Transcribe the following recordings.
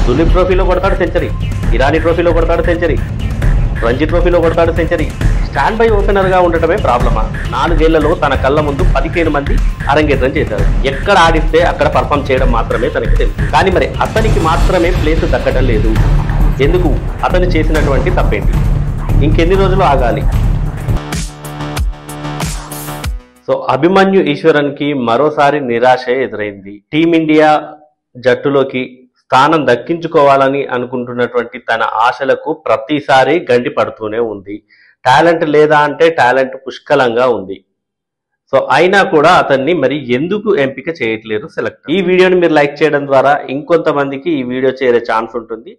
దులీప్ ట్రోఫీలో కొడతాడు సెంచరీ, ఇరానీ ట్రోఫీలో కొడతాడు సెంచరీ, రంజీ ట్రోఫీలో కొడతాడు సెంచరీ. స్టాండ్ బై ఓపెనర్గా ఉండటమే ప్రాబ్లమా? 4 ఏళ్లలో తన కళ్ళ ముందు 15 మంది అరంగేట్రం చేశారు. ఎక్కడ ఆడిస్తే అక్కడ పర్ఫామ్ చేయడం మాత్రమే తనకి తెలుసు. కానీ మరి అతనికి మాత్రమే ప్లేస్ దక్కడం లేదు. ఎందుకు? అతను చేసినటువంటి తప్పేంటి? ఇంకెన్ని రోజులు ఆగాలి? సో అభిమన్యు ఈశ్వరన్కి మరోసారి నిరాశ ఎదురైంది. టీమిండియా జట్టులోకి స్థానం దక్కించుకోవాలని అనుకుంటున్నటువంటి తన ఆశలకు ప్రతిసారి గండి పడుతూనే ఉంది. టాలెంట్ లేదా అంటే టాలెంట్ పుష్కలంగా ఉంది. సో అయినా కూడా అతన్ని మరి ఎందుకు ఎంపిక చేయట్లేదు సెలెక్ట్? ఈ వీడియోని మీరు లైక్ చేయడం ద్వారా ఇంకొంతమందికి ఈ వీడియో చేరే ఛాన్స్ ఉంటుంది.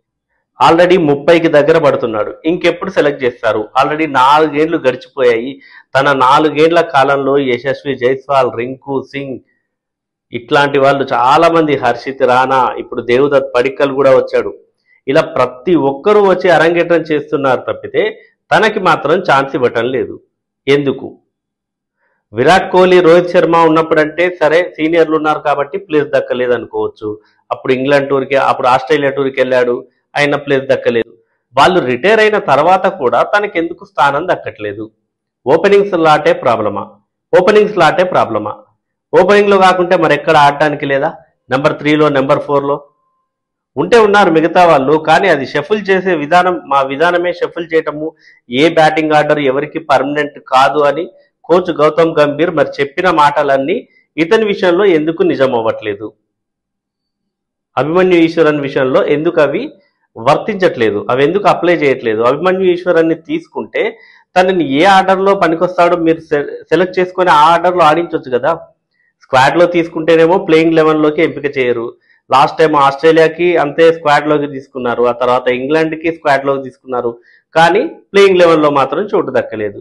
ఆల్రెడీ 30కి దగ్గర పడుతున్నాడు. ఇంకెప్పుడు సెలెక్ట్ చేస్తారు? ఆల్రెడీ 4 ఏళ్లు గడిచిపోయాయి. తన 4 ఏళ్ల కాలంలో యశస్వి జైస్వాల్, రింకు సింగ్ ఇట్లాంటి వాళ్ళు చాలా మంది, హర్షిత్ రాణా, ఇప్పుడు దేవదత్ పడిక్కల్ కూడా వచ్చాడు. ఇలా ప్రతి ఒక్కరూ వచ్చి అరంగేట్రం చేస్తున్నారు తప్పితే తనకి మాత్రం ఛాన్స్ ఇవ్వటం లేదు. ఎందుకు? విరాట్ కోహ్లీ, రోహిత్ శర్మ ఉన్నప్పుడంటే సరే సీనియర్లు ఉన్నారు కాబట్టి ప్లేస్ దక్కలేదు అనుకోవచ్చు. అప్పుడు ఇంగ్లాండ్ టూర్కి, అప్పుడు ఆస్ట్రేలియా టూర్కి వెళ్ళాడు, అయినా ప్లేస్ దక్కలేదు. వాళ్ళు రిటైర్ అయిన తర్వాత కూడా తనకి ఎందుకు స్థానం దక్కట్లేదు? ఓపెనింగ్ స్లాటే ప్రాబ్లమా? ఓపెనింగ్లో కాకుంటే మరి ఎక్కడ ఆడటానికి లేదా? నెంబర్ 3లో, నెంబర్ 4లో ఉంటే ఉన్నారు మిగతా వాళ్ళు. కానీ అది షఫుల్ చేసే విధానం, మా విధానమే షఫుల్ చేయటము, ఏ బ్యాటింగ్ ఆర్డర్ ఎవరికి పర్మనెంట్ కాదు అని కోచ్ గౌతమ్ గంభీర్ మరి చెప్పిన మాటలన్నీ ఇతని విషయంలో ఎందుకు నిజం అవ్వట్లేదు? అభిమన్యు ఈశ్వరన్ విషయంలో ఎందుకు అవి వర్తించట్లేదు? అవి ఎందుకు అప్లై చేయట్లేదు? అభిమన్యు ఈశ్వరన్ని తీసుకుంటే తనని ఏ ఆర్డర్లో పనికొస్తాడో మీరు సెలెక్ట్ చేసుకొని ఆ ఆర్డర్లో ఆడించవచ్చు కదా. స్క్వాడ్లో తీసుకుంటేనేమో ప్లేయింగ్ 11లోకి ఎంపిక చేయరు. లాస్ట్ టైం ఆస్ట్రేలియాకి అంతే స్క్వాడ్లోకి తీసుకున్నారు, ఆ తర్వాత ఇంగ్లాండ్కి స్క్వాడ్లోకి తీసుకున్నారు. కానీ ప్లేయింగ్ 11లో మాత్రం చోటు దక్కలేదు.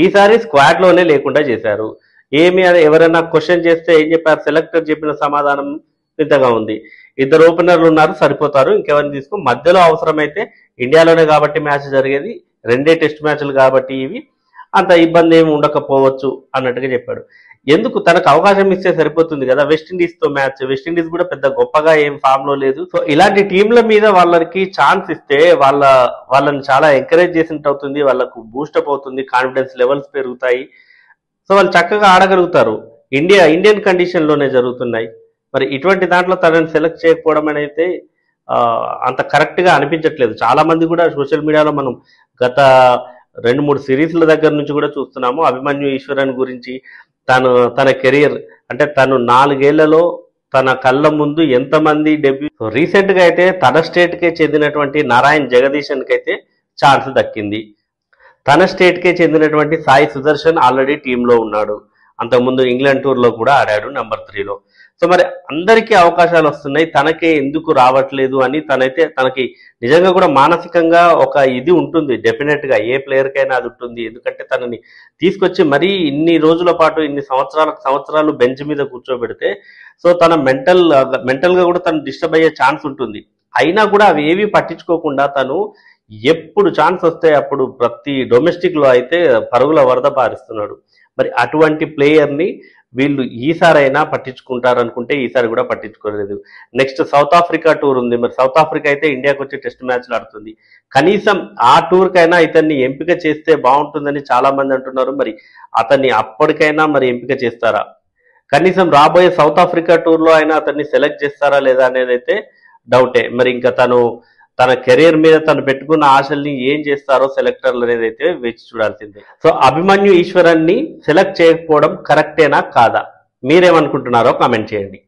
ఈసారి స్క్వాడ్లోనే లేకుండా చేశారు. ఏమి ఎవరైనా క్వశ్చన్ చేస్తే ఏం చెప్పారు? సెలెక్టర్ చెప్పిన సమాధానం వింతగా ఉంది. 2 ఓపెనర్లు ఉన్నారు, సరిపోతారు, ఇంకెవరిని తీసుకో. మధ్యలో అవసరమైతే ఇండియాలోనే కాబట్టి మ్యాచ్ జరిగేది, 2 టెస్ట్ మ్యాచ్లు కాబట్టి ఇవి అంత ఇబ్బంది ఏమి ఉండకపోవచ్చు అన్నట్టుగా చెప్పాడు. ఎందుకు? తనకు అవకాశం ఇస్తే సరిపోతుంది కదా. వెస్టిండీస్తో మ్యాచ్, వెస్టిండీస్ కూడా పెద్ద గొప్పగా ఏం ఫామ్లో లేదు. సో ఇలాంటి టీంల మీద వాళ్ళకి ఛాన్స్ ఇస్తే వాళ్ళని చాలా ఎంకరేజ్ చేసినట్టు అవుతుంది, వాళ్ళకు బూస్టప్ అవుతుంది, కాన్ఫిడెన్స్ లెవెల్స్ పెరుగుతాయి. సో వాళ్ళు చక్కగా ఆడగలుగుతారు. ఇండియన్ కండిషన్లోనే జరుగుతున్నాయి. మరి ఇటువంటి దాంట్లో తనని సెలెక్ట్ చేయకపోవడం అనేది అంత కరెక్ట్గా అనిపించట్లేదు. చాలా మంది కూడా సోషల్ మీడియాలో మనం గత 2-3 సిరీస్ల దగ్గర నుంచి కూడా చూస్తున్నాము అభిమన్యు ఈశ్వరన్ గురించి. తన కెరియర్ అంటే తను 4 ఏళ్లలో తన కళ్ళ ముందు ఎంతమంది డెబ్యూ. రీసెంట్గా అయితే తన స్టేట్కే చెందినటువంటి నారాయణ్ జగదీశన్కి అయితే ఛాన్స్ దక్కింది. తన స్టేట్కే చెందినటువంటి సాయి సుదర్శన్ ఆల్రెడీ టీంలో ఉన్నాడు. అంతకుముందు ఇంగ్లాండ్ టూర్లో కూడా ఆడాడు నెంబర్ 3లో. సో మరి అందరికీ అవకాశాలు వస్తున్నాయి, తనకే ఎందుకు రావట్లేదు అని తనకి నిజంగా కూడా మానసికంగా ఒక ఇది ఉంటుంది. డెఫినెట్గా ఏ ప్లేయర్కైనా అది ఉంటుంది. ఎందుకంటే తనని తీసుకొచ్చి మరీ ఇన్ని రోజుల పాటు, ఇన్ని సంవత్సరాలు బెంచ్ మీద కూర్చోబెడితే సో తన మెంటల్గా కూడా తను డిస్టర్బ్ అయ్యే ఛాన్స్ ఉంటుంది. అయినా కూడా అవి ఏవి పట్టించుకోకుండా తను ఎప్పుడు ఛాన్స్ వస్తే అప్పుడు ప్రతి డొమెస్టిక్లో అయితే పరుగుల వరద పారిస్తున్నాడు. మరి అటువంటి ప్లేయర్ని వీళ్ళు ఈసారైనా పట్టించుకుంటారనుకుంటే ఈసారి కూడా పట్టించుకోలేదు. నెక్స్ట్ సౌత్ ఆఫ్రికా టూర్ ఉంది. మరి సౌత్ ఆఫ్రికా అయితే ఇండియాకి వచ్చి టెస్ట్ మ్యాచ్లు ఆడుతుంది. కనీసం ఆ టూర్కైనా ఇతన్ని ఎంపిక చేస్తే బాగుంటుందని చాలా మంది అంటున్నారు. మరి అతన్ని అప్పటికైనా మరి ఎంపిక చేస్తారా? కనీసం రాబోయే సౌత్ ఆఫ్రికా టూర్లో అయినా అతన్ని సెలెక్ట్ చేస్తారా లేదా అనేది అయితే డౌటే. మరి ఇంకా తన కెరీర్ మీద తను పెట్టుకున్న ఆశల్ని ఏం చేస్తారో సెలెక్టర్లు అనేది అయితే వేచి చూడాల్సిందే. సో అభిమన్యు ఈశ్వరన్ని సెలెక్ట్ చేయకపోవడం కరెక్టేనా కాదా? మీరేమనుకుంటున్నారో కామెంట్ చేయండి.